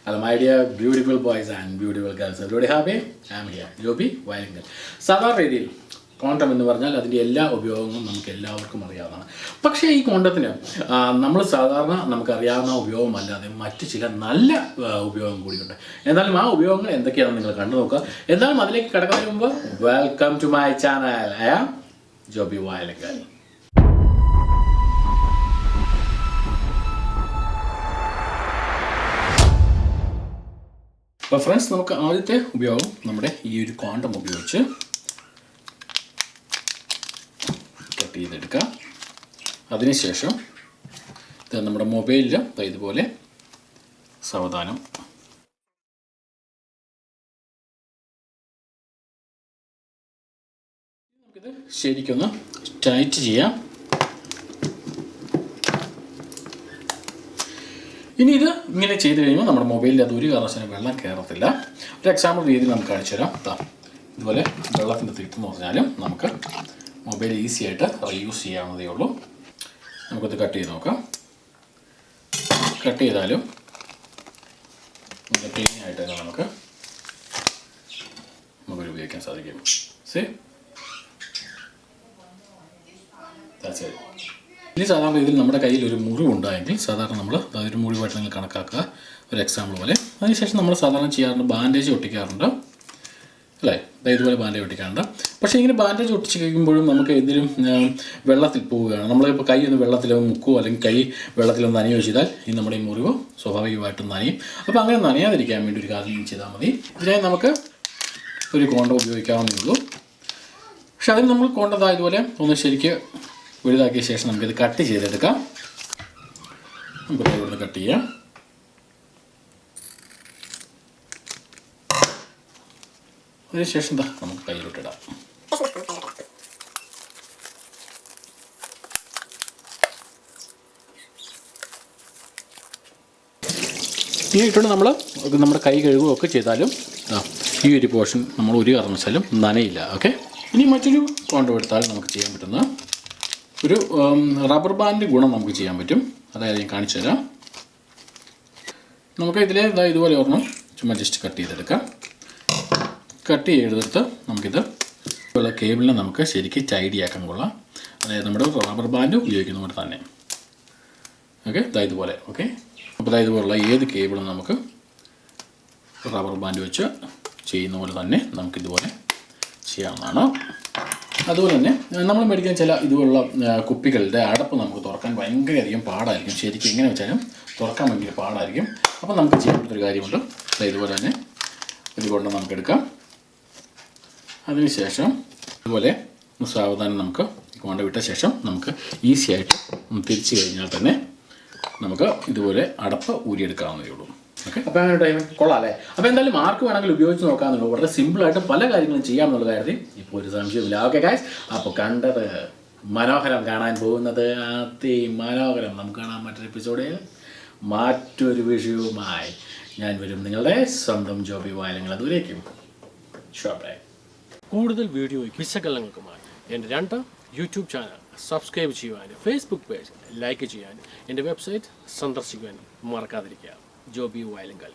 Hello, my dear beautiful boys and beautiful girls. Everybody happy? I am here. Joby Wailingal. സാധാരണ രീതിയിൽ condom എന്ന് പറഞ്ഞാൽ അതിൻ്റെ എല്ലാ ഉപയോഗങ്ങളും നമുക്ക് എല്ലാവർക്കും അറിയാവുന്നതാണ്. പക്ഷേ ഈ കോണ്ടത്തിന് നമ്മൾ സാധാരണ നമുക്കറിയാവുന്ന ഉപയോഗമല്ലാതെ മറ്റ് ചില നല്ല ഉപയോഗം കൂടിയുണ്ട്. എന്നാലും ആ ഉപയോഗങ്ങൾ എന്തൊക്കെയാണെന്ന് നിങ്ങൾ കണ്ടു നോക്കുക. എന്നാലും അതിലേക്ക് കടക്കുന്നതിന് മുമ്പ് welcome to my channel. I am Joby Vayalinkal. അപ്പോൾ ഫ്രണ്ട്സ്, നമുക്ക് ആദ്യത്തെ ഉപയോഗം നമ്മുടെ ഈ ഒരു കോണ്ടം ഉപയോഗിച്ച് കട്ട് ചെയ്തെടുക്കാം. അതിനുശേഷം ഇത് നമ്മുടെ മൊബൈലിൽ ഇതുപോലെ സാവധാനം നമുക്കിത് ശരിക്കൊന്ന് ടൈറ്റ് ചെയ്യാം. ഇനി ഇത് ഇങ്ങനെ ചെയ്ത് കഴിയുമ്പോൾ നമ്മുടെ മൊബൈലിൽ അത് ഒരു കാരണവശാലും വെള്ളം കയറത്തില്ല. ഒരു എക്സാമ്പിൾ രീതിയിൽ നമുക്ക് കാണിച്ചു തരാം. ഇതുപോലെ വെള്ളത്തിൻ്റെ തീർത്തെന്ന് പറഞ്ഞാലും നമുക്ക് മൊബൈൽ ഈസി ആയിട്ട് റീയൂസ് ചെയ്യാവുന്നതേ ഉള്ളൂ. നമുക്കത് കട്ട് ചെയ്ത് നോക്കാം. കട്ട് ചെയ്താലും ക്ലീൻ ആയിട്ട് തന്നെ നമുക്ക് മൊബൈൽ ഉപയോഗിക്കാൻ സാധിക്കും. ഇനി സാധാരണ രീതിയിൽ നമ്മുടെ കയ്യിൽ ഒരു മുറിവുണ്ടായെങ്കിൽ സാധാരണ നമ്മൾ അതൊരു മുറിവായിട്ട് നിങ്ങൾ കണക്കാക്കുക, ഒരു എക്സാമ്പിൾ പോലെ. അതിനുശേഷം നമ്മൾ സാധാരണ ചെയ്യാറുണ്ട് ബാൻഡേജ് ഒട്ടിക്കാറുണ്ട്, അല്ലേ? ഇതുപോലെ ബാൻഡേജ് ഒട്ടിക്കാറുണ്ട്. പക്ഷേ ഇങ്ങനെ ബാൻഡേജ് ഒട്ടിച്ച് കഴിയുമ്പോഴും നമുക്ക് എന്തെങ്കിലും വെള്ളത്തിൽ പോവുകയാണ്, നമ്മളിപ്പോൾ കൈ ഒന്ന് വെള്ളത്തിൽ മുക്കുകയോ അല്ലെങ്കിൽ കൈ വെള്ളത്തിലൊന്ന് നനയോ ചെയ്താൽ ഈ നമ്മുടെ ഈ മുറിവ് സ്വാഭാവികമായിട്ടും നനയും. അപ്പോൾ അങ്ങനെ നനയാതിരിക്കാൻ വേണ്ടി ഒരു കാര്യം ചെയ്താൽ മതി. ഇതിനായി നമുക്ക് ഒരു കോണ്ടം ഉപയോഗിക്കാവുന്നേ ഉള്ളൂ. പക്ഷെ അതിന് നമ്മൾ കോണ്ടം ഇതുപോലെ ഒന്ന് ശരിക്ക് വലുതാക്കിയ ശേഷം നമുക്കിത് കട്ട് ചെയ്തെടുക്കാം. നമുക്ക് ഇവിടുന്ന് കട്ട് ചെയ്യാം. അതിനുശേഷം നമുക്ക് കയ്യിലോട്ടിടാം. ഈ ഇട്ടുകൊണ്ട് നമ്മൾ നമ്മുടെ കൈ കഴുകുകയൊക്കെ ചെയ്താലും ഈ ഒരു പോർഷൻ നമ്മൾ ഒരു കാരണവശാലും നനയില്ല. ഓക്കെ, ഇനി മറ്റൊരു കോണ്ടം എടുത്താൽ നമുക്ക് ചെയ്യാൻ പറ്റുന്ന ഒരു റബ്ബർ ബാൻഡ് ഗുണം നമുക്ക് ചെയ്യാൻ പറ്റും. അതായത് ഞാൻ കാണിച്ചു തരാം. നമുക്ക് ഇതിൽ ഇതുപോലെ ഒരെണ്ണം ചുമ്മാ ജസ്റ്റ് കട്ട് ചെയ്തെടുക്കാം. കട്ട് ചെയ്തെടുത്ത് നമുക്കിത് ഉള്ള കേബിളിനെ നമുക്ക് ശരിക്കും ടൈഡിയാക്കാൻ കൊള്ളാം. അതായത് നമ്മുടെ റബ്ബർ ബാൻഡ് ഉപയോഗിക്കുന്ന പോലെ തന്നെ. ഓക്കെ, ഇതുപോലെ. ഓക്കെ, അപ്പോൾ ഇതുപോലുള്ള ഏത് കേബിളും നമുക്ക് റബ്ബർ ബാൻഡ് വെച്ച് ചെയ്യുന്ന പോലെ തന്നെ നമുക്കിതുപോലെ ചെയ്യാവുന്നതാണ്. അതുപോലെ തന്നെ നമ്മൾ മേടിക്കുന്ന ചില ഇതുപോലുള്ള കുപ്പികളുടെ അടപ്പ് നമുക്ക് തുറക്കാൻ ഭയങ്കരധികം പാടായിരിക്കും. ശരിക്കും എങ്ങനെ വെച്ചാലും തുറക്കാൻ ഭയങ്കര പാടായിരിക്കും. അപ്പോൾ നമുക്ക് ചെയ്യാൻ പറ്റുന്നൊരു കാര്യമുണ്ട്. ഇതുപോലെ തന്നെ ഇതുകൊണ്ട് നമുക്കെടുക്കാം. അതിനുശേഷം ഇതുപോലെ സാവധാനം നമുക്ക് കൊണ്ടുവിട്ട ശേഷം നമുക്ക് ഈസി ആയിട്ട് തിരിച്ചു കഴിഞ്ഞാൽ തന്നെ നമുക്ക് ഇതുപോലെ അടപ്പ് ഊരിയെടുക്കാവുന്നതേ ഉള്ളൂ. ഓക്കെ, അപ്പോൾ അങ്ങനെ ടൈം കൊള്ളാം അല്ലേ? അപ്പോൾ എന്തായാലും ആർക്ക് വേണമെങ്കിലും ഉപയോഗിച്ച് നോക്കാമെന്നുള്ളൂ. വളരെ സിമ്പിളായിട്ട് പല കാര്യങ്ങളും ചെയ്യാമെന്നുള്ള കാര്യത്തിൽ ഇപ്പോൾ ഒരു സംശയമില്ല. ഓക്കെ ഗൈസ്, അപ്പോൾ കണ്ടത് മനോഹരം, കാണാൻ പോകുന്നത് അതിമനോഹരം. നമുക്ക് കാണാൻ മറ്റൊരു എപ്പിസോഡിൽ മറ്റൊരു വിഷയവുമായി ഞാൻ വരും. നിങ്ങളുടെ സ്വന്തം ജോബി വയലിങ്കൽ. അതുവരേക്കും ഷോപ്പേ. കൂടുതൽ വീഡിയോയ്ക്ക് വിശകലനങ്ങൾക്കുമായി എൻ്റെ 2 യൂട്യൂബ് ചാനൽ സബ്സ്ക്രൈബ് ചെയ്യുവാനും ഫേസ്ബുക്ക് പേജ് ലൈക്ക് ചെയ്യാനും എൻ്റെ വെബ്സൈറ്റ് സന്ദർശിക്കുവാനും മറക്കാതിരിക്കുക. ജോബി വയലിങ്കൽ.